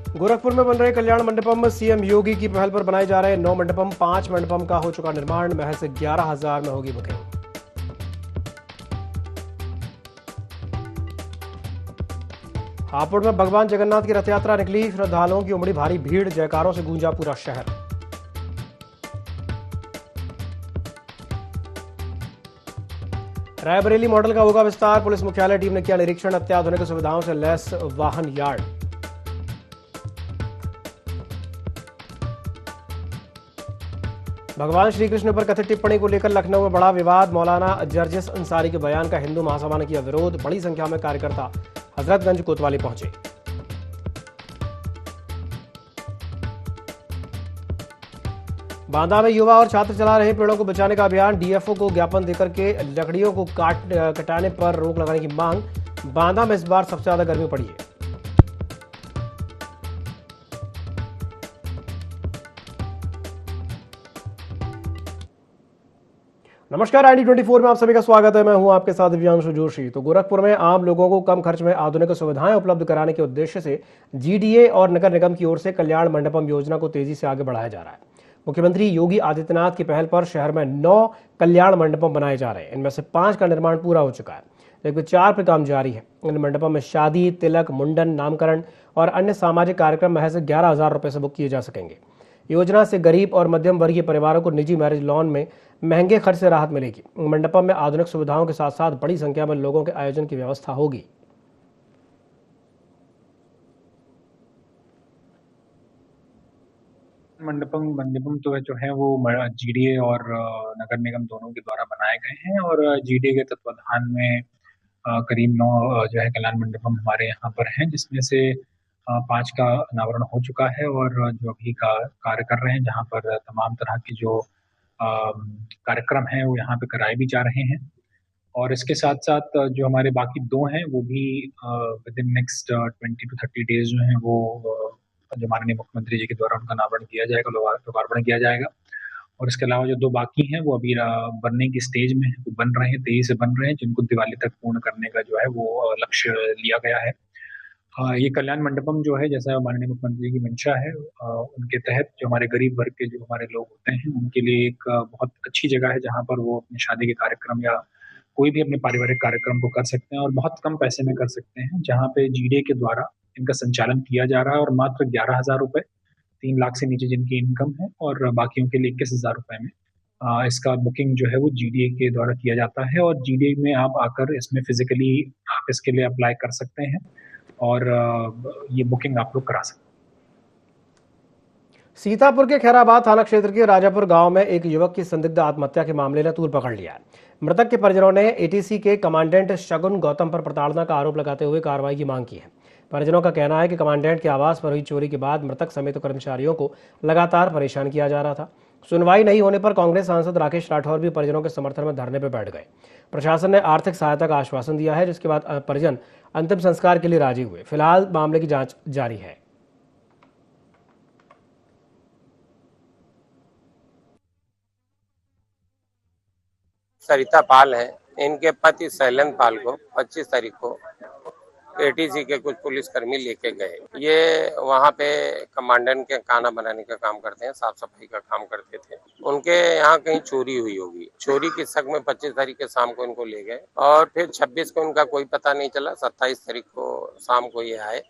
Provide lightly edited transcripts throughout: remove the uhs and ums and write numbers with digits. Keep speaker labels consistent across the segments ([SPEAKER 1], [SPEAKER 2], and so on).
[SPEAKER 1] गोरखपुर में बन रहे कल्याण मंडपम सीएम योगी की पहल पर बनाए जा रहे 9 मंडपम, 5 मंडपम का हो चुका निर्माण। महज 11,000 में होगी बुकिंग। हापुड़ में भगवान जगन्नाथ की रथ यात्रा निकली, श्रद्धालुओं की उमड़ी भारी भीड़, जयकारों से गूंजा पूरा शहर। रायबरेली मॉडल का होगा विस्तार, पुलिस मुख्यालय टीम ने किया निरीक्षण। अत्याधुनिक सुविधाओं से लैस वाहन यार्ड। भगवान श्री कृष्ण पर कथित टिप्पणी को लेकर लखनऊ में बड़ा विवाद। मौलाना जर्जिस अंसारी के बयान का हिंदू महासभा ने किया विरोध। बड़ी संख्या में कार्यकर्ता हजरतगंज कोतवाली पहुंचे। बांदा में युवा और छात्र चला रहे पेड़ों को बचाने का अभियान। डीएफओ को ज्ञापन देकर के लकड़ियों को कटाने पर रोक लगाने की मांग। बांदा में इस बार सबसे ज्यादा गर्मी पड़ी है। नमस्कार, ID24 में आप सभी का स्वागत है। मैं हूं आपके साथ दिव्यांशु जोशी। तो गोरखपुर में आम लोगों को कम खर्च में आधुनिक सुविधाएं उपलब्ध कराने के उद्देश्य से जीडीए और नगर निगम की ओर से कल्याण मंडपम योजना को तेजी से आगे बढ़ाया जा रहा है। मुख्यमंत्री योगी आदित्यनाथ की पहल पर शहर में 9 कल्याण मंडपम बनाए जा रहे हैं। इनमें से 5 का निर्माण पूरा हो चुका है, जबकि 4 पर काम जारी है। इन मंडपम में शादी, तिलक, मुंडन, नामकरण और अन्य सामाजिक कार्यक्रम महज 11,000 रुपए से बुक किए जा सकेंगे। योजना से गरीब और मध्यम वर्गीय परिवारों को निजी मैरिज लॉन में महंगे खर्च से राहत मिलेगी। मंडपम में आधुनिक सुविधाओं के साथ साथ बड़ी संख्या में लोगों के आयोजन की व्यवस्था होगी।
[SPEAKER 2] मंडपम तो जो है वो जीडीए और नगर निगम दोनों के द्वारा बनाए गए हैं और जीडीए के तत्वाधान में करीब 9 जो है कल्याण मंडपम हमारे यहाँ पर हैं, जिसमें से 5 का अनावरण हो चुका है और जो अभी का कार्य कर रहे हैं, जहाँ पर तमाम तरह के जो कार्यक्रम हैं वो यहाँ पे कराए भी जा रहे हैं। और इसके साथ साथ जो हमारे बाकी 2 हैं वो भी with in next 20 to 30 days जो हैं वो जो माननीय मुख्यमंत्री जी के द्वारा उनका अनावरण किया जाएगा, लोकार्पण किया जाएगा। और इसके अलावा जो 2 बाकी हैं वो अभी बनने की स्टेज में वो बन रहे हैं, तेजी से बन रहे हैं, जिनको दिवाली तक पूर्ण करने का जो है वो लक्ष्य लिया गया है। ये कल्याण मंडपम जो है, जैसा माननीय मुख्यमंत्री जी की मंशा है, उनके तहत जो हमारे गरीब वर्ग के जो हमारे लोग होते हैं उनके लिए एक बहुत अच्छी जगह है, जहाँ पर वो अपने शादी के कार्यक्रम या कोई भी अपने पारिवारिक कार्यक्रम को कर सकते हैं और बहुत कम पैसे में कर सकते हैं। जहाँ पे जीडीए के द्वारा इनका संचालन किया जा रहा है और मात्र 11,000 रुपए, 3 लाख से नीचे जिनकी इनकम है, और बाकियों के लिए 21,000 रुपए में इसका बुकिंग जो है वो जीडीए के द्वारा किया जाता है। और जीडीए में आप आकर इसमें फिजिकली आप इसके लिए अप्लाई कर सकते हैं और ये बुकिंग आप लोग करा सकते हैं।
[SPEAKER 1] सीतापुर के खैराबाद थाना क्षेत्र के राजापुर गांव में एक युवक की संदिग्ध आत्महत्या के मामले ने तूल पकड़ लिया है। मृतक के परिजनों ने एटीसी के कमांडेंट शगुन गौतम पर प्रताड़ना का आरोप लगाते हुए कार्रवाई की मांग की है। परिजनों का कहना है कि कमांडेंट के आवास पर हुई चोरी के बाद मृतक समेत कर्मचारियों को लगातार परेशान किया जा रहा था। सुनवाई नहीं होने पर कांग्रेस सांसद राकेश राठौर भी परिजनों के समर्थन में धरने पर बैठ गए। प्रशासन ने आर्थिक सहायता का आश्वासन दिया है, जिसके बाद परिजन अंतिम संस्कार के लिए राजी हुए। फिलहाल मामले की जांच जारी है।
[SPEAKER 3] सरिता पाल है। इनके पति शैलेंद्र पाल को 25 तारीख को एटीसी के कुछ पुलिसकर्मी लेके गए। ये वहाँ पे कमांडेंट के खाना बनाने का काम करते हैं, साफ सफाई का काम करते थे। उनके यहाँ कहीं चोरी हुई होगी। चोरी के शक में 25 तारीख के शाम को इनको ले गए और फिर 26 को इनका कोई पता नहीं चला। 27 तारीख को शाम को ये आए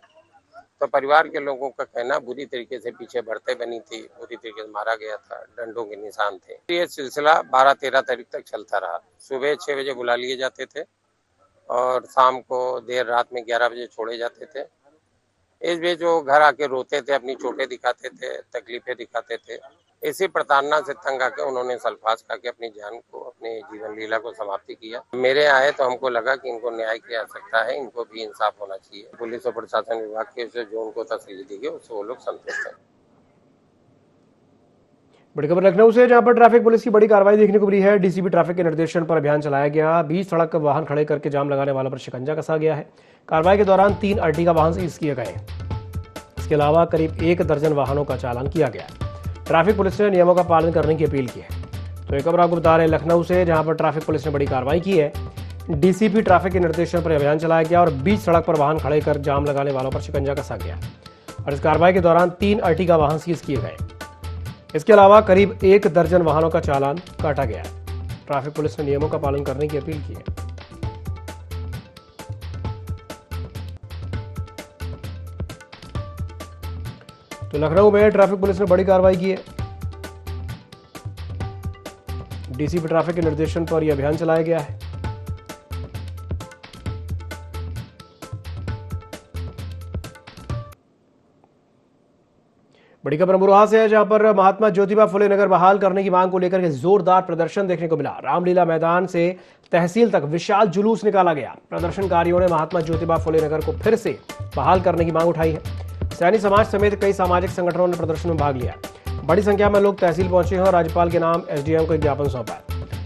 [SPEAKER 3] तो परिवार के लोगों का कहना बुरी तरीके से पीछे बढ़ते बनी थी, बुरी तरीके से मारा गया था, डंडों के निशान थे। ये सिलसिला 12-13 तारीख तक चलता रहा। सुबह 6 बजे बुला लिए जाते थे और शाम को देर रात में 11 बजे छोड़े जाते थे। इस बीच वो घर आके रोते थे, अपनी चोटें दिखाते थे, तकलीफें दिखाते थे। इसी प्रताड़ना से तंग आके उन्होंने सल्फास खा के अपनी जान को, अपने जीवन लीला को समाप्ति किया। मेरे आए तो हमको लगा कि इनको न्याय की आवश्यकता है, इनको भी इंसाफ होना चाहिए। पुलिस और प्रशासन विभाग के से जो उनको तसल्ली दी गई उससे वो लोग संतुष्ट हैं।
[SPEAKER 1] बड़ी खबर लखनऊ से, जहां पर ट्रैफिक पुलिस की बड़ी कार्रवाई देखने को मिली है। डीसीपी ट्रैफिक के निर्देशन पर अभियान चलाया गया। बीच सड़क पर वाहन खड़े करके जाम लगाने वालों पर शिकंजा कसा गया है। कार्रवाई के दौरान 3 अर्टिगा वाहन सीज किए गए। इसके अलावा करीब 1 दर्जन वाहनों का चालान किया गया। ट्रैफिक पुलिस ने नियमों का पालन करने की अपील की है। तो एक खबर आपको बता रहे हैं लखनऊ से, जहां पर ट्रैफिक पुलिस ने बड़ी कार्रवाई की है। डीसीपी ट्रैफिक के निर्देशन पर अभियान चलाया गया और बीच सड़क पर वाहन खड़े कर जाम लगाने वालों पर शिकंजा कसा गया। और इस कार्रवाई के दौरान 3 अर्टिगा वाहन सीज किए गए। इसके अलावा करीब 1 दर्जन वाहनों का चालान काटा गया है। ट्रैफिक पुलिस ने नियमों का पालन करने की अपील की है। तो लखनऊ में ट्रैफिक पुलिस ने बड़ी कार्रवाई की है। डीसीपी ट्रैफिक के निर्देशन पर यह अभियान चलाया गया है। बड़ी खबर अमरोहा से है, जहां पर महात्मा ज्योतिबा फुले नगर बहाल करने की मांग को लेकर के जोरदार प्रदर्शन देखने को मिला। रामलीला मैदान से तहसील तक विशाल जुलूस निकाला गया। प्रदर्शनकारियों ने महात्मा ज्योतिबा फुले नगर को फिर से बहाल करने की मांग उठाई है। सैनी समाज समेत कई सामाजिक संगठनों ने प्रदर्शन में भाग लिया। बड़ी संख्या में लोग तहसील पहुंचे हैं और राज्यपाल के नाम एसडीएम को एक ज्ञापन सौंपा है।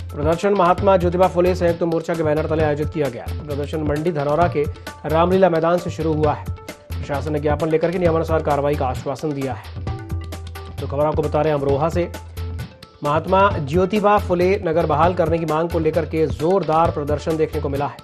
[SPEAKER 1] प्रदर्शन महात्मा ज्योतिबा फुले संयुक्त मोर्चा के बैनर तले आयोजित किया गया। प्रदर्शन मंडी धनौरा के रामलीला मैदान से शुरू हुआ है। प्रशासन ने ज्ञापन लेकर के नियमानुसार कार्रवाई का आश्वासन दिया है। तो खबर आपको बता रहे हैं अमरोहा से, महात्मा ज्योतिबा फुले नगर बहाल करने की मांग को लेकर के जोरदार प्रदर्शन देखने को मिला है।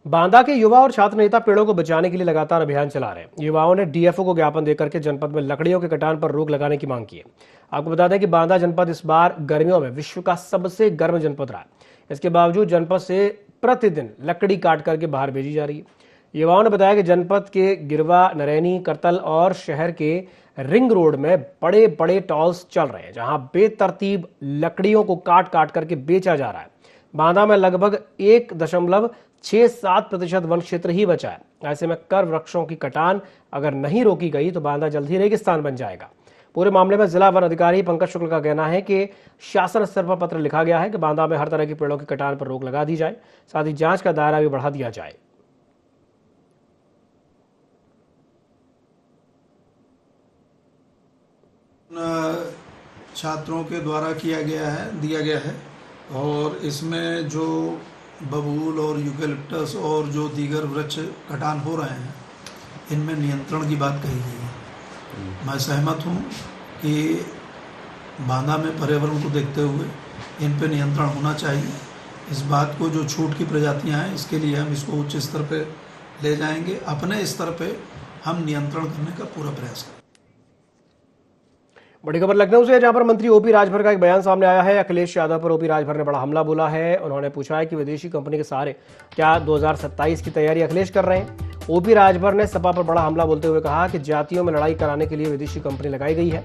[SPEAKER 1] बांदा के युवा और छात्र नेता पेड़ों को बचाने के लिए लगातार अभियान चला रहे हैं। युवाओं ने डीएफओ को ज्ञापन देकर के जनपद में लकड़ियों के कटान पर रोक लगाने की मांग की है। आपको बता दें कि बांदा जनपद इस बार गर्मियों में विश्व का सबसे गर्म जनपद रहा है। इसके बावजूद जनपद से प्रतिदिन लकड़ी काट करके बाहर भेजी जा रही है। युवाओं ने बताया कि जनपद के गिरवा, नरैनी, करतल और शहर के रिंग रोड में बड़े बड़े टॉल्स चल रहे हैं, जहां बेतरतीब लकड़ियों को काट काट करके बेचा जा रहा है। बांदा में लगभग 1.67% वन क्षेत्र ही बचा है। ऐसे में कर वृक्षों की कटान अगर नहीं रोकी गई तो बांदा जल्द ही रेगिस्तान बन जाएगा। पूरे मामले में जिला वन अधिकारी पंकज शुक्ल का कहना है कि शासन स्तर पर पत्र लिखा गया है कि बांदा में हर तरह के पेड़ों की कटान पर रोक लगा दी जाए, साथ ही जांच का दायरा भी बढ़ा दिया जाए।
[SPEAKER 4] छात्रों के द्वारा दिया गया है और इसमें जो बबूल और यूकेलिप्टस और जो दीगर वृक्ष कटान हो रहे हैं, इनमें नियंत्रण की बात कही गई है। मैं सहमत हूँ कि बांदा में पर्यावरण को देखते हुए इन पे नियंत्रण होना चाहिए। इस बात को जो छूट की प्रजातियां हैं, इसके लिए हम इसको उच्च स्तर पे ले जाएंगे। अपने स्तर पे हम नियंत्रण करने का पूरा प्रयास करेंगे।
[SPEAKER 1] बड़ी खबर लखनऊ से है, जहां पर मंत्री ओपी राजभर का एक बयान सामने आया है। अखिलेश यादव पर ओपी राजभर ने बड़ा हमला बोला है। उन्होंने पूछा है कि विदेशी कंपनी के सहारे क्या 2027 की तैयारी अखिलेश कर रहे हैं। ओपी राजभर ने सपा पर बड़ा हमला बोलते हुए कहा कि जातियों में लड़ाई कराने के लिए विदेशी कंपनी लगाई गई है।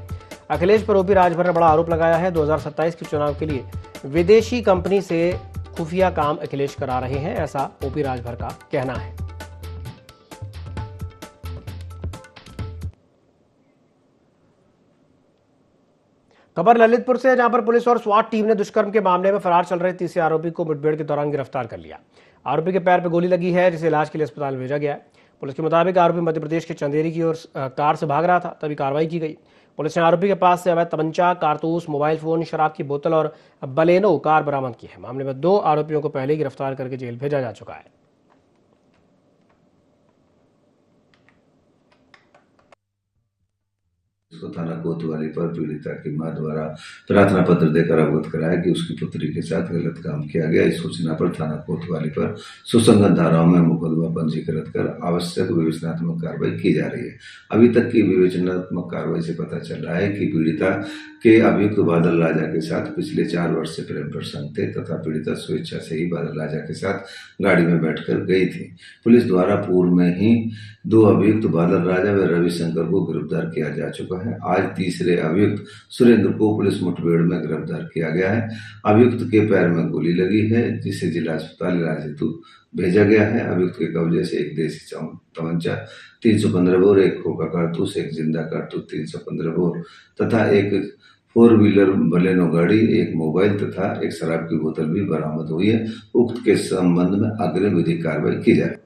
[SPEAKER 1] अखिलेश पर ओपी राजभर ने बड़ा आरोप लगाया है। 2027 के चुनाव के लिए विदेशी कंपनी से खुफिया काम अखिलेश करा रहे हैं, ऐसा ओपी राजभर का कहना है। खबर ललितपुर से, जहां पर पुलिस और स्वाट टीम ने दुष्कर्म के मामले में फरार चल रहे तीसरे आरोपी को मुठभेड़ के दौरान गिरफ्तार कर लिया। आरोपी के पैर पर गोली लगी है, जिसे इलाज के लिए अस्पताल में भेजा गया है। पुलिस के मुताबिक आरोपी मध्य प्रदेश के चंदेरी की ओर कार से भाग रहा था, तभी कार्रवाई की गई। पुलिस ने आरोपी के पास से अवैध तमंचा, कारतूस, मोबाइल फोन, शराब की बोतल और बलेनो कार बरामद की है। मामले में 2 आरोपियों को पहले ही गिरफ्तार करके जेल भेजा जा चुका है।
[SPEAKER 5] उसको थाना कोतवाली पर पीड़िता की मां द्वारा प्रार्थना पत्र देकर अवगत कराया कि उसकी पुत्री के साथ गलत काम किया गया। इस सूचना पर थाना कोतवाली पर सुसंगत धाराओं में मुकदमा पंजीकृत कर आवश्यक विवेचनात्मक कार्रवाई की जा रही है। अभी तक की विवेचनात्मक कार्रवाई से पता चल रहा है कि पीड़िता के अभियुक्त बादल राजा के साथ पिछले 4 वर्ष से प्रेम प्रसंग थे तथा पीड़िता स्वेच्छा से ही बादल राजा के साथ गाड़ी में बैठकर गई थी। पुलिस द्वारा पूर्व में ही 2 अभियुक्त बादल राजा व रविशंकर को गिरफ्तार किया जा चुका है। आज तीसरे अभियुक्त सुरेंद्र को पुलिस मुठभेड़ में गिरफ्तार किया गया है। अभियुक्त के पैर में गोली लगी है, जिसे जिला अस्पताल इलाज हेतु भेजा गया है। अभियुक्त के कब्जे से एक देसी तमंचा 315 बोर, एक खोखा कारतूस, एक जिंदा कारतूस 315 बोर तथा एक 4 व्हीलर बलेनो गाड़ी, एक मोबाइल तथा एक शराब की बोतल भी बरामद हुई है। उक्त के संबंध में अग्रिम विधिक कार्रवाई की जाए।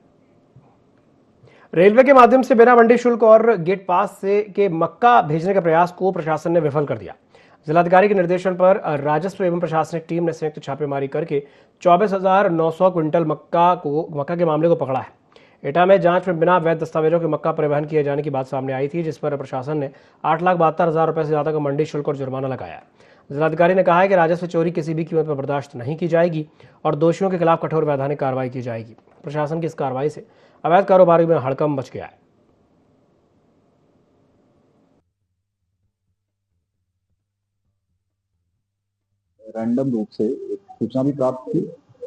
[SPEAKER 1] रेलवे के माध्यम से बिना मंडी शुल्क और गेट पास से के मक्का भेजने के प्रयास को प्रशासन ने विफल कर दिया। जिलाधिकारी के निर्देशन पर राजस्व एवं प्रशासनिक टीम ने संयुक्त छापेमारी करके 24,900 क्विंटल मक्का के मामले को पकड़ा है। एटा में जांच में बिना वैध दस्तावेजों के मक्का परिवहन किए जाने की बात सामने आई थी, जिस पर प्रशासन ने 8,72,000 रुपए से ज्यादा का मंडी शुल्क और जुर्माना लगाया। जिलाधिकारी ने कहा है कि राजस्व चोरी किसी भी कीमत पर बर्दाश्त नहीं की जाएगी और दोषियों के खिलाफ कठोर वैधानिक कार्रवाई की जाएगी। प्रशासन की इस कार्रवाई से अवैध कारोबारी में हड़कंप मच गया है।
[SPEAKER 6] रैंडम रूप से एक सूचना भी प्राप्त थी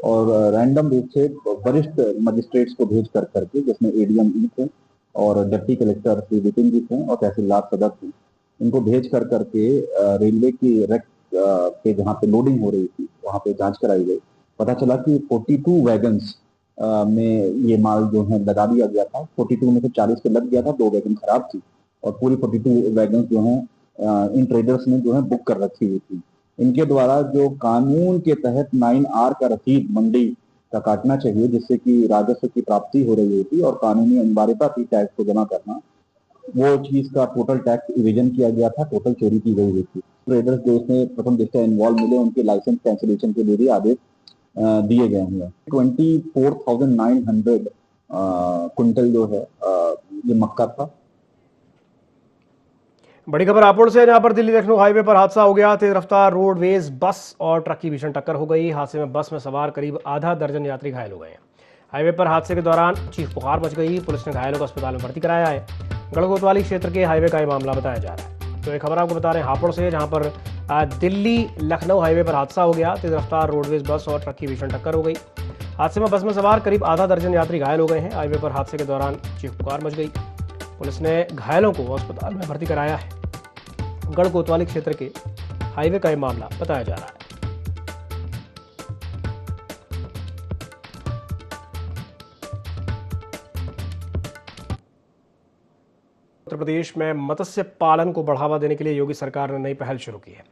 [SPEAKER 6] और रैंडम रूप से वरिष्ठ मजिस्ट्रेट्स को भेज कर करके, जिसमें एडीएम ई थे और डिप्टी कलेक्टर श्री विपिन जी थे और तहसीलदार सदर थे, इनको भेज कर करके रेलवे की रेक पे जहाँ पे लोडिंग हो रही थी वहाँ पे जांच कराई गई। पता चला कि 42 वैगन्स में ये माल जो है लदा दिया गया था। 42 में से 40 पे लग गया था, 2 वैगन खराब थी और पूरी 42 वैगन्स जो है इन ट्रेडर्स ने जो है बुक कर रखी हुई थी। इनके द्वारा जो कानून के तहत 9R का रसीद मंडी का काटना चाहिए, जिससे कि राजस्व की प्राप्ति हो रही होती और कानूनी अनिवार्यता थी टैक्स को जमा करना, वो चीज का टोटल टैक्स इवेजन किया गया था, टोटल चोरी की गई हुई थी। ट्रेडर्स जो इसमें प्रथम दृष्टया इन्वॉल्व मिले, उनके लाइसेंस कैंसिलेशन के लिए भी आदेश दिए गए हैं। 24,900 क्विंटल जो है ये मक्का था।
[SPEAKER 1] बड़ी खबर हापुड़ से, जहां पर दिल्ली लखनऊ हाईवे पर हादसा हो गया। तेज रफ्तार रोडवेज बस और ट्रक की भीषण टक्कर हो गई। हादसे में बस में सवार करीब आधा दर्जन यात्री घायल हो गए हैं। हाईवे पर हादसे के दौरान चीख पुकार मच गई। पुलिस ने घायलों को अस्पताल में भर्ती कराया है। गढ़कोतवाली क्षेत्र के हाईवे का यह मामला बताया जा रहा है। तो एक खबर आपको बता रहे हैं हापुड़ से, जहां पर दिल्ली लखनऊ हाईवे पर हादसा हो गया। तेज रफ्तार रोडवेज बस और ट्रक की भीषण टक्कर हो गई। हादसे में बस में सवार करीब आधा दर्जन यात्री घायल हो गए हैं। हाईवे पर हादसे के दौरान चीख पुकार मच गई। पुलिस ने घायलों को अस्पताल में भर्ती कराया है। गढ़कोतवाली क्षेत्र के हाईवे का यह मामला बताया जा रहा है। उत्तर प्रदेश में मत्स्य पालन को बढ़ावा देने के लिए योगी सरकार ने नई पहल शुरू की है।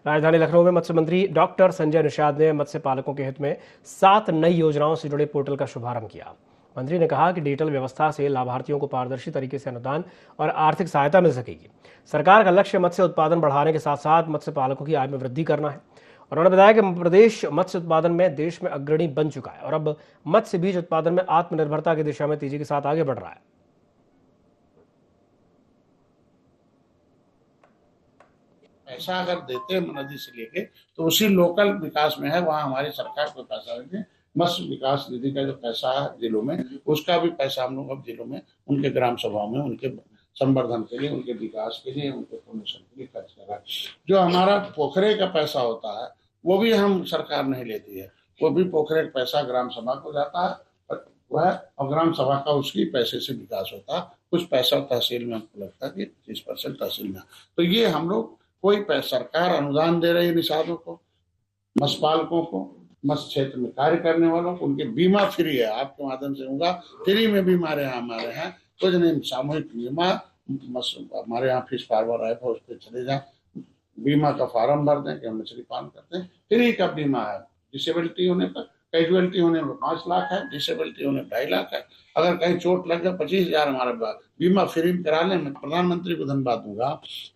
[SPEAKER 1] राजधानी लखनऊ में मत्स्य मंत्री डॉक्टर संजय निषाद ने मत्स्य पालकों के हित में 7 नई योजनाओं से जुड़े पोर्टल का शुभारंभ किया। मंत्री ने कहा कि डिजिटल व्यवस्था से लाभार्थियों को पारदर्शी तरीके से अनुदान और आर्थिक सहायता मिल सकेगी। सरकार का लक्ष्य मत्स्य उत्पादन बढ़ाने के साथ साथ मत्स्य पालकों की आय में वृद्धि करना है। उन्होंने बताया कि प्रदेश मत्स्य उत्पादन में देश में अग्रणी बन चुका है और अब मत्स्य बीज उत्पादन में आत्मनिर्भरता की दिशा में तेजी के साथ आगे बढ़ रहा है।
[SPEAKER 7] पैसा अगर देते हैं नदी से लेके, तो उसी लोकल विकास में है, वहाँ हमारी सरकार को पैसा देते हैं। मत्स्य विकास निधि का जो पैसा है जिलों में, उसका भी पैसा हम लोग अब जिलों में उनके ग्राम सभाओं में उनके संवर्धन के लिए, उनके विकास के लिए, उनके प्रमोशन के लिए खर्च कर रहा है। जो हमारा पोखरे का पैसा होता है वो भी हम सरकार नहीं लेती है, वो भी पोखरे का पैसा ग्राम सभा को जाता है, वह और ग्राम सभा का उसकी पैसे से विकास होता है। कुछ पैसा तहसील में हमको लगता है कि 30% तहसील में। तो ये हम लोग कोई सरकार अनुदान दे रही है निषादों को, मत्स्य पालकों को, मत्स्य क्षेत्र में कार्य करने वालों को, उनके बीमा फ्री है। आपके माध्यम से होगा, फ्री में बीमा हमारे यहाँ कुछ नहीं, सामूहिक बीमा हमारे यहाँ फिश फार्मर ऐप है, उस पर चले जाए, बीमा का फार्म भर दें कि हम मछली पालन करते हैं। फ्री का बीमा है। डिसेबिलिटी होने पर, कैजुअलिटी होने पर 5 लाख है, डिसेबिलिटी होने पर 2.5 लाख है। अगर कहीं चोट लग जाए 25,000 हमारा बीमा फ्री करा लें। मैं प्रधानमंत्री को धन्यवाद दूंगा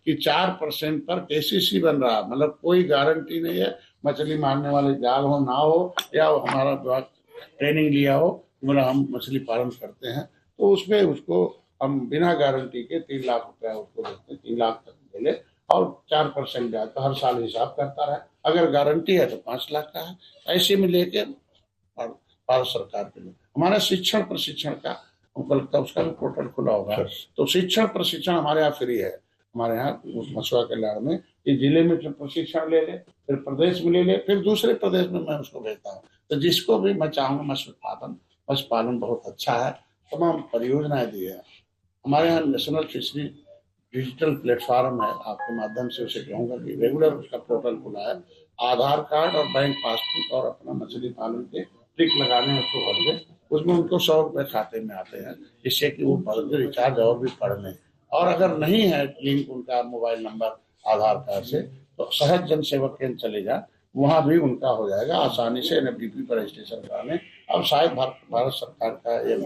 [SPEAKER 7] कि 4% पर केसीसी बन रहा, मतलब कोई गारंटी नहीं है। मछली मारने वाले जाल हो ना हो, या हमारा ट्रेनिंग लिया हो, मतलब हम मछली पालन करते हैं, तो उसमें उसको हम बिना गारंटी के 3 लाख रुपया उसको देते हैं, 3 लाख तक मिले और 4% ब्याज तो हर साल हिसाब करता रहे। अगर गारंटी है तो 5 लाख का है। ऐसे में लेके भारत सरकार के लिए हमारा शिक्षण प्रशिक्षण का हमको लगता है उसका भी पोर्टल खुला होगा। तो शिक्षण प्रशिक्षण हमारे यहाँ फ्री है। हमारे यहाँ मछुआ कल्याण में कि जिले में प्रशिक्षण ले ले, फिर प्रदेश में ले ले, फिर दूसरे प्रदेश में मैं उसको भेजता हूँ। तो जिसको भी मैं चाहूँगा मत्स्य पालन बहुत अच्छा है, तमाम परियोजनाएं दी है। हमारे यहाँ नेशनल फिशरी डिजिटल प्लेटफॉर्म है, आपके माध्यम से उसे कहूँगा कि रेगुलर उसका पोर्टल खुला है। आधार कार्ड और बैंक पासबुक और अपना मछली पालन के टिक लगाने उसको भर दे, उसमें उनको 100 रुपये खाते में आते हैं, जिससे कि वो रिचार्ज और भी पढ़ लें। और अगर नहीं है लिंक उनका मोबाइल नंबर आधार कार्ड से, तो सहज जन सेवक केंद्र चले जाए, वहाँ भी उनका हो जाएगा आसानी से NFDP पर रजिस्ट्रेशन कराने। अब शायद भारत सरकार का ये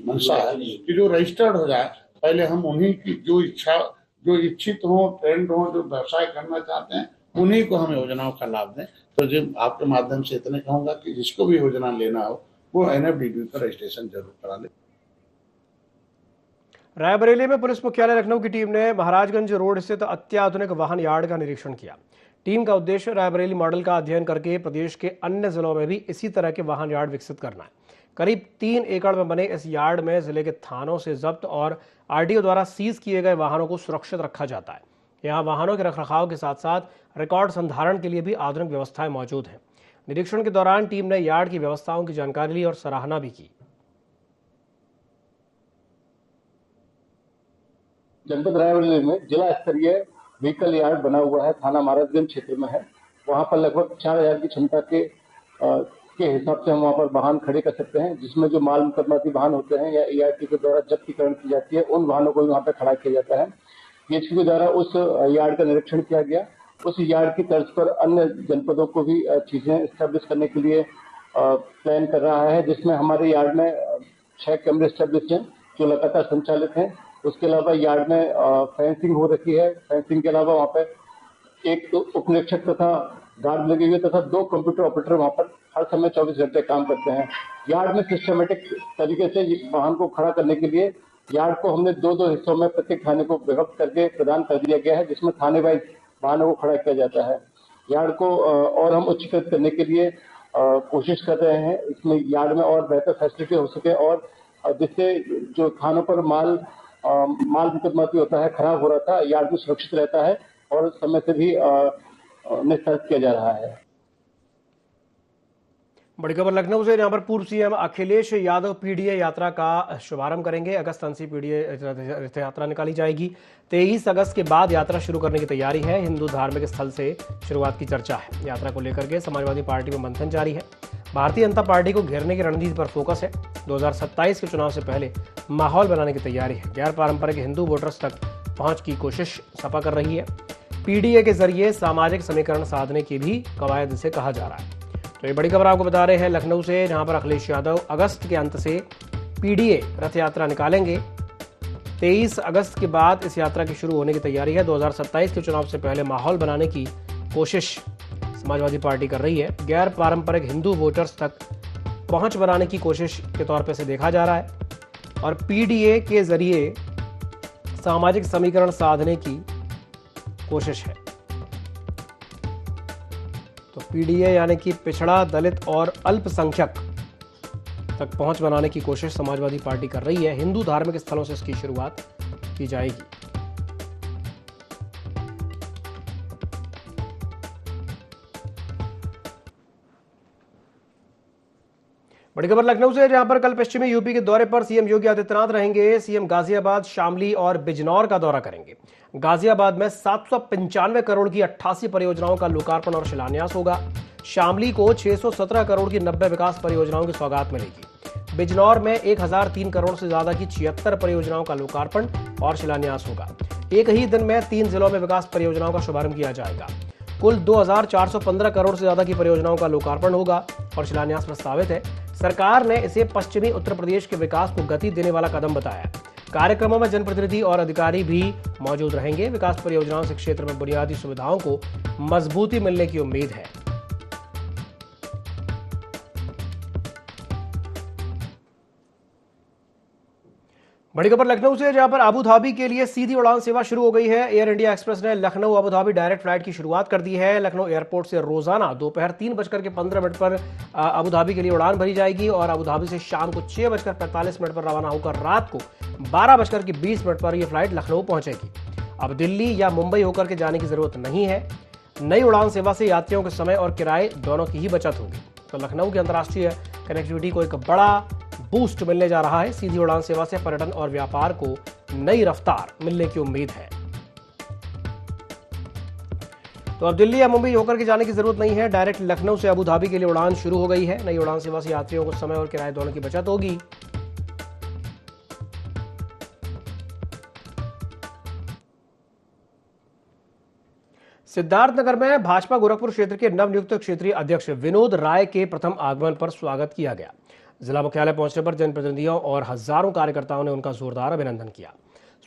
[SPEAKER 7] मंशा है कि जो रजिस्टर्ड हो जाए, पहले हम उन्हीं की जो इच्छित हो, ट्रेंड हो, जो व्यवसाय करना चाहते हैं, उन्हीं को हम योजनाओं का लाभ दें। तो जो आपके माध्यम से इतने कहूँगा कि जिसको भी योजना लेना हो वो NFDP पर रजिस्ट्रेशन जरूर करा ले।
[SPEAKER 1] रायबरेली में पुलिस मुख्यालय लखनऊ की टीम ने महाराजगंज रोड स्थित अत्याधुनिक वाहन यार्ड का निरीक्षण किया। टीम का उद्देश्य रायबरेली मॉडल का अध्ययन करके प्रदेश के अन्य जिलों में भी इसी तरह के वाहन यार्ड विकसित करना है। करीब 3 एकड़ में बने इस यार्ड में जिले के थानों से जब्त और आरटीओ द्वारा सीज किए गए वाहनों को सुरक्षित रखा जाता है। यहाँ वाहनों के रखरखाव के साथ साथ रिकॉर्ड संधारण के लिए भी आधुनिक व्यवस्थाएं मौजूद हैं। निरीक्षण के दौरान टीम ने यार्ड की व्यवस्थाओं की जानकारी ली और सराहना भी की।
[SPEAKER 8] जनपद रायबरेली में जिला स्तरीय व्हीकल यार्ड बना हुआ है, थाना महाराजगंज क्षेत्र में है। वहां पर लगभग 4000 की क्षमता के हिसाब से हम वहां पर वाहन खड़े कर सकते हैं, जिसमें जो माल मुकदमाती वाहन होते हैं या एआरटी के द्वारा जब्तीकरण की जाती है, उन वाहनों को भी वहां पर खड़ा किया जाता है। पीएचक्यू के द्वारा उस यार्ड का निरीक्षण किया गया। उस यार्ड की तर्ज पर अन्य जनपदों को भी चीजें स्टैब्लिश करने के लिए प्लान कर रहा है, जिसमें हमारे यार्ड में 6 कैमरे स्टैब्लिश हैं जो लगातार संचालित हैं। उसके अलावा यार्ड में फेंसिंग हो रखी है। फेंसिंग के अलावा वहाँ पे एक उपनिरीक्षक तथा गार्ड लगे हुए तथा 2 कंप्यूटर ऑपरेटर वहाँ पर हर समय 24 घंटे काम करते हैं। यार्ड में सिस्टमेटिक तरीके से वाहन को खड़ा करने के लिए यार्ड को हमने 2-2 हिस्सों में प्रत्येक थाने को विभक्त करके प्रदान कर दिया गया है, जिसमें थाने वाइज वाहनों को खड़ा किया जाता है। यार्ड को और हम उच्चीकृत करने के लिए कोशिश कर रहे हैं। इसमें यार्ड में और बेहतर फैसिलिटी हो सके और जिससे जो थानों पर माल मुकदमाती होता है, खराब हो रहा था, यार्ड में सुरक्षित रहता है और समय से भी निस्तारित किया जा रहा है।
[SPEAKER 1] बड़ी खबर लखनऊ से, जहां पर पूर्व सीएम अखिलेश यादव पीडीए यात्रा का शुभारंभ करेंगे। अगस्त 30 पीडीए रथ यात्रा निकाली जाएगी। 23 अगस्त के बाद यात्रा शुरू करने की तैयारी है। हिंदू धार्मिक स्थल से शुरुआत की चर्चा है। यात्रा को लेकर के समाजवादी पार्टी में मंथन जारी है। भारतीय जनता पार्टी को घेरने की रणनीति पर फोकस है। 2027 के चुनाव से पहले माहौल बनाने की तैयारी है। गैर पारंपरिक हिंदू वोटर्स तक पहुंच की कोशिश सपा कर रही है। पीडीए के जरिए सामाजिक समीकरण साधने की भी कवायद से कहा जा रहा है। तो ये बड़ी खबर आपको बता रहे हैं लखनऊ से, जहां पर अखिलेश यादव अगस्त के अंत से पीडीए रथ यात्रा निकालेंगे। 23 अगस्त के बाद इस यात्रा की शुरू होने की तैयारी है। 2027 के चुनाव से पहले माहौल बनाने की कोशिश समाजवादी पार्टी कर रही है। गैर पारंपरिक हिंदू वोटर्स तक पहुंच बनाने की कोशिश के तौर पर इसे देखा जा रहा है और पीडीए के जरिए सामाजिक समीकरण साधने की कोशिश है। तो पीडीए यानी कि पिछड़ा, दलित और अल्पसंख्यक तक पहुंच बनाने की कोशिश समाजवादी पार्टी कर रही है। हिंदू धार्मिक स्थलों से इसकी शुरुआत की जाएगी। बड़ी खबर लखनऊ से, जहां पर कल पश्चिमी यूपी के दौरे पर सीएम योगी आदित्यनाथ रहेंगे। सीएम गाजियाबाद, शामली और बिजनौर का दौरा करेंगे। गाजियाबाद में 795 करोड़ की 88 परियोजनाओं का लोकार्पण और शिलान्यास होगा। शामली को 617 करोड़ की 90 विकास परियोजनाओं की सौगात मिलेगी। बिजनौर में 1003 करोड़ से ज्यादा की 76 परियोजनाओं का लोकार्पण और शिलान्यास होगा। एक ही दिन में 3 जिलों में विकास परियोजनाओं का शुभारंभ किया जाएगा। कुल 2415 करोड़ से ज्यादा की परियोजनाओं का लोकार्पण होगा और शिलान्यास प्रस्तावित है। सरकार ने इसे पश्चिमी उत्तर प्रदेश के विकास को गति देने वाला कदम बताया। कार्यक्रमों में जनप्रतिनिधि और अधिकारी भी मौजूद रहेंगे। विकास परियोजनाओं से क्षेत्र में बुनियादी सुविधाओं को मजबूती मिलने की उम्मीद है। बड़ी खबर लखनऊ से, जहां पर अबू धाबी के लिए सीधी उड़ान सेवा शुरू हो गई है। एयर इंडिया एक्सप्रेस ने Lucknow Abu Dhabi direct flight की शुरुआत कर दी है। लखनऊ एयरपोर्ट से रोजाना दोपहर 3:15 पर अबू धाबी के लिए उड़ान भरी जाएगी और अबू धाबी से शाम को 6:45 पर रवाना होकर रात को 12:20 पर यह फ्लाइट लखनऊ पहुंचेगी। अब दिल्ली या मुंबई होकर के जाने की जरूरत नहीं है। नई उड़ान सेवा से यात्रियों के समय और किराए दोनों की ही बचत होगी। तो लखनऊ की अंतर्राष्ट्रीय कनेक्टिविटी को एक बड़ा बूस्ट मिलने जा रहा है। सीधी उड़ान सेवा से पर्यटन और व्यापार को नई रफ्तार मिलने की उम्मीद है। तो अब दिल्ली या मुंबई होकर के जाने की जरूरत नहीं है। डायरेक्ट लखनऊ से अबू धाबी के लिए उड़ान शुरू हो गई है। नई उड़ान सेवा से यात्रियों को समय और किराए दोनों की बचत होगी। सिद्धार्थनगर में भाजपा गोरखपुर क्षेत्र के नवनियुक्त क्षेत्रीय अध्यक्ष विनोद राय के प्रथम आगमन पर स्वागत किया गया। जिला मुख्यालय पहुंचने पर जनप्रतिनिधियों और हजारों कार्यकर्ताओं ने उनका जोरदार अभिनंदन किया।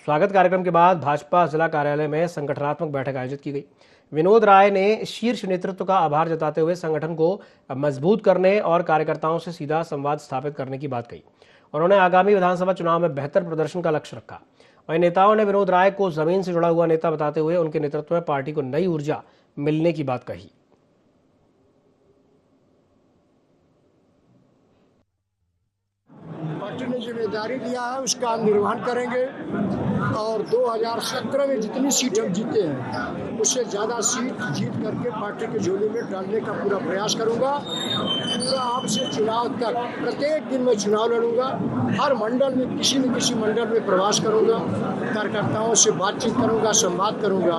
[SPEAKER 1] स्वागत कार्यक्रम के बाद भाजपा जिला कार्यालय में संगठनात्मक बैठक आयोजित की गई। विनोद राय ने शीर्ष नेतृत्व का आभार जताते हुए संगठन को मजबूत करने और कार्यकर्ताओं से सीधा संवाद स्थापित करने की बात कही। उन्होंने आगामी विधानसभा चुनाव में बेहतर प्रदर्शन का लक्ष्य रखा। वहीं नेताओं ने विनोद राय को जमीन से जुड़ा हुआ नेता बताते हुए उनके नेतृत्व में पार्टी को नई ऊर्जा मिलने की बात कही।
[SPEAKER 9] पार्टी ने जिम्मेदारी दिया है उसका हम निर्वहन करेंगे और 2017 में जितनी सीट हम जीते हैं उससे ज़्यादा सीट जीत करके पार्टी के झोले में डालने का पूरा प्रयास करूंगा। पूरा आपसे चुनाव तक प्रत्येक दिन मैं चुनाव लड़ूंगा। हर मंडल में किसी न किसी मंडल में प्रवास करूंगा, कार्यकर्ताओं से बातचीत करूंगा, संवाद करूंगा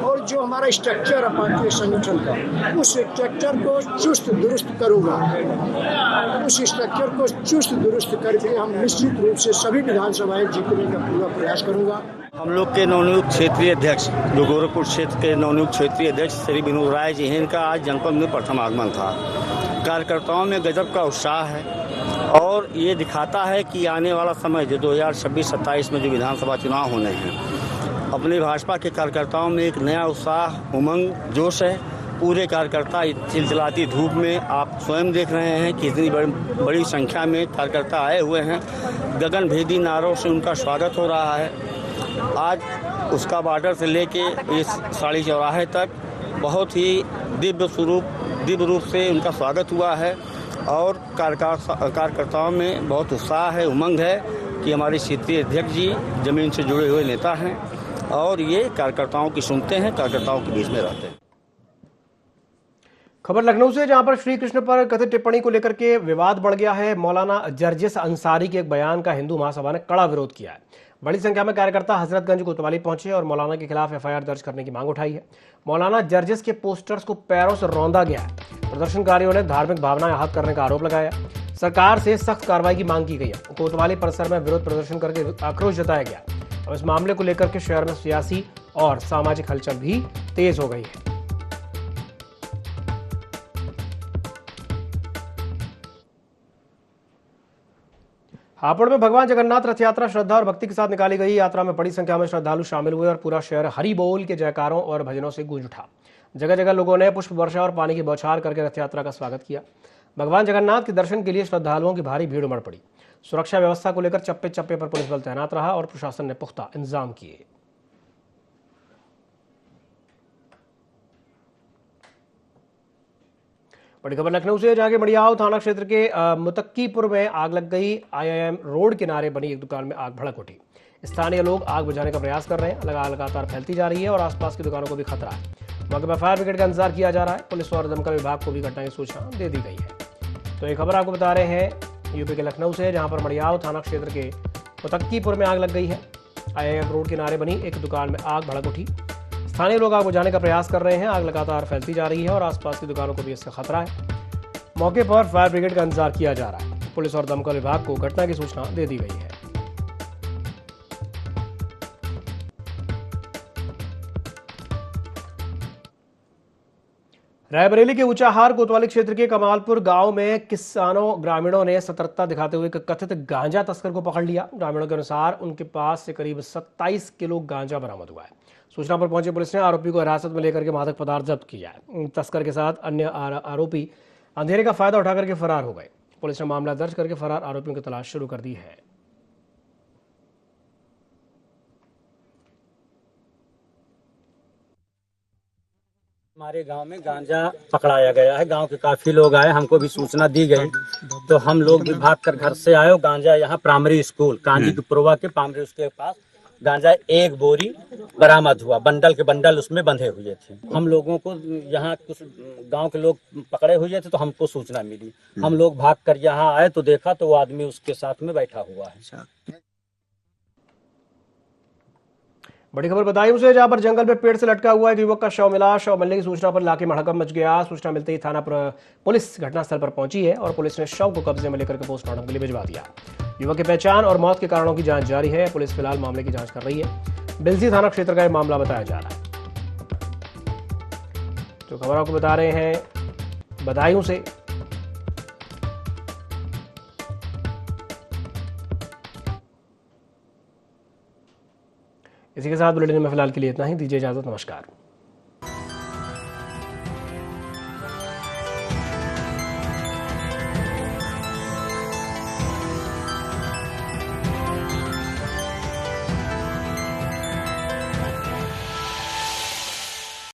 [SPEAKER 9] और जो हमारा स्ट्रक्चर है पार्टी संगठन का उस स्ट्रक्चर को चुस्त दुरुस्त करूंगा। उस स्ट्रक्चर को चुस्त दुरुस्त करके हम निश्चित रूप से सभी विधानसभाएं जीतने का पूरा प्रयास करूंगा।
[SPEAKER 10] हम लोग के नवनियुक्त क्षेत्रीय अध्यक्ष जो गोरखपुर क्षेत्र के नवनियुक्त क्षेत्रीय अध्यक्ष श्री विनोद राय जी हैं, इनका आज जनपद में प्रथम आगमन था। कार्यकर्ताओं में गजब का उत्साह है और ये दिखाता है कि आने वाला समय जो 2026-27 में जो विधानसभा चुनाव होने हैं, अपने भाजपा के कार्यकर्ताओं में एक नया उत्साह, उमंग, जोश है। पूरे कार्यकर्ता चिलचिलाती धूप में आप स्वयं देख रहे हैं कि इतनी बड़ी संख्या में कार्यकर्ता आए हुए हैं। गगनभेदी नारों से उनका स्वागत हो रहा है। आज उसका बॉर्डर से लेके इस साड़ी चौराहे तक बहुत ही दिव्य रूप से उनका स्वागत हुआ है और कार्यकर्ताओं में बहुत उत्साह है, उमंग है कि हमारे क्षेत्रीय अध्यक्ष जी जमीन से जुड़े हुए नेता हैं और ये कार्यकर्ताओं की सुनते हैं, कार्यकर्ताओं के बीच में रहते हैं।
[SPEAKER 1] खबर लखनऊ से, जहां पर श्री कृष्ण पर कथित टिप्पणी को लेकर के विवाद बढ़ गया है। मौलाना जर्जिस अंसारी के एक बयान का हिंदू महासभा ने कड़ा विरोध किया है। बड़ी संख्या में कार्यकर्ता हजरतगंज कोतवाली पहुंचे और मौलाना के खिलाफ एफआईआर दर्ज करने की मांग उठाई है। मौलाना जर्जिस के पोस्टर्स को पैरों से रौंदा गया है। प्रदर्शनकारियों ने धार्मिक भावनाएं आहत करने का आरोप लगाया। सरकार से सख्त कार्रवाई की मांग की गई है। कोतवाली परिसर में विरोध प्रदर्शन करके आक्रोश जताया गया और इस मामले को लेकर के शहर में सियासी और सामाजिक हलचल भी तेज हो गई है। हापुड़ में भगवान जगन्नाथ रथ यात्रा श्रद्धा और भक्ति के साथ निकाली गई। यात्रा में बड़ी संख्या में श्रद्धालु शामिल हुए और पूरा शहर हरि बोल के जयकारों और भजनों से गूंज उठा। जगह जगह लोगों ने पुष्प वर्षा और पानी की बौछार करके रथ यात्रा का स्वागत किया। भगवान जगन्नाथ के दर्शन के लिए श्रद्धालुओं की भारी भीड़ उमड़ पड़ी। सुरक्षा व्यवस्था को लेकर चप्पे चप्पे पर पुलिस बल तैनात रहा और प्रशासन ने पुख्ता इंतजाम किए। बड़ी खबर लखनऊ से, जहां के मड़ियाव थाना क्षेत्र के मुतक्कीपुर में आग लग गई। IIM रोड किनारे बनी एक दुकान में आग भड़क उठी। स्थानीय लोग आग बुझाने का प्रयास कर रहे हैं। लगातार फैलती जा रही है और आसपास की दुकानों को भी खतरा है। मौके पर फायर ब्रिगेड का इंतजार किया जा रहा है। पुलिस और दमकल विभाग को भी घटना की सूचना दे दी गई है। तो ये खबर आपको बता रहे हैं यूपी के लखनऊ से, जहाँ पर मड़ियाव थाना क्षेत्र के मुतक्कीपुर में आग लग गई है। IIM रोड किनारे बनी एक दुकान में आग भड़क उठी। स्थानीय लोग आग बुझाने का प्रयास कर रहे हैं। आग लगातार फैलती जा रही है और आसपास की दुकानों को भी इसका खतरा है। मौके पर फायर ब्रिगेड का इंतजार किया जा रहा है। पुलिस और दमकल विभाग को घटना की सूचना दे दी गई है। रायबरेली के ऊंचाहार कोतवाली क्षेत्र के कमालपुर गांव में ग्रामीणों ने सतर्कता दिखाते हुए एक कथित गांजा तस्कर को पकड़ लिया। ग्रामीणों के अनुसार उनके पास से करीब 27 किलो गांजा बरामद हुआ है। सूचना पर पहुंची पुलिस ने आरोपी को हिरासत में लेकर के मादक पदार्थ जब्त किया है। तस्कर के साथ अन्य आरोपी अंधेरे का फायदा उठाकर के फरार हो गए। पुलिस ने मामला दर्ज करके फरार आरोपियों की तलाश शुरू कर दी है।
[SPEAKER 10] हमारे गांव में गांजा पकड़ाया गया है। गांव के काफी लोग आए, हमको भी सूचना दी गई तो हम लोग भी भाग कर घर से आए। गांजा यहाँ प्राइमरी स्कूल कांजी की पुरवा के प्राइमरी उसके पास गांजा एक बोरी बरामद हुआ। बंडल के बंडल उसमें बंधे हुए थे। हम लोगों को यहाँ कुछ गांव के लोग पकड़े हुए थे तो हमको सूचना मिली। हम लोग भाग कर यहाँ आए तो देखा तो वो आदमी उसके साथ में बैठा हुआ है।
[SPEAKER 1] बड़ी खबर बदायूं से, जहां पर जंगल में पेड़ से लटका हुआ एक युवक का शव मिला। शव मिलने की सूचना पर इलाके में हड़कंप मच गया। सूचना मिलते ही थाना पर पुलिस घटनास्थल पर पहुंची है और पुलिस ने शव को कब्जे में लेकर के पोस्टमार्टम के लिए भिजवा दिया। युवक की पहचान और मौत के कारणों की जांच जारी है। पुलिस फिलहाल मामले की जांच कर रही है। बिलसी थाना क्षेत्र का यह मामला बताया जा रहा है। तो खबर आपको बता रहे हैं बदायूं से। इसी के साथ बुलेटिन में फिलहाल के लिए इतना ही। दीजिए इजाजत, नमस्कार।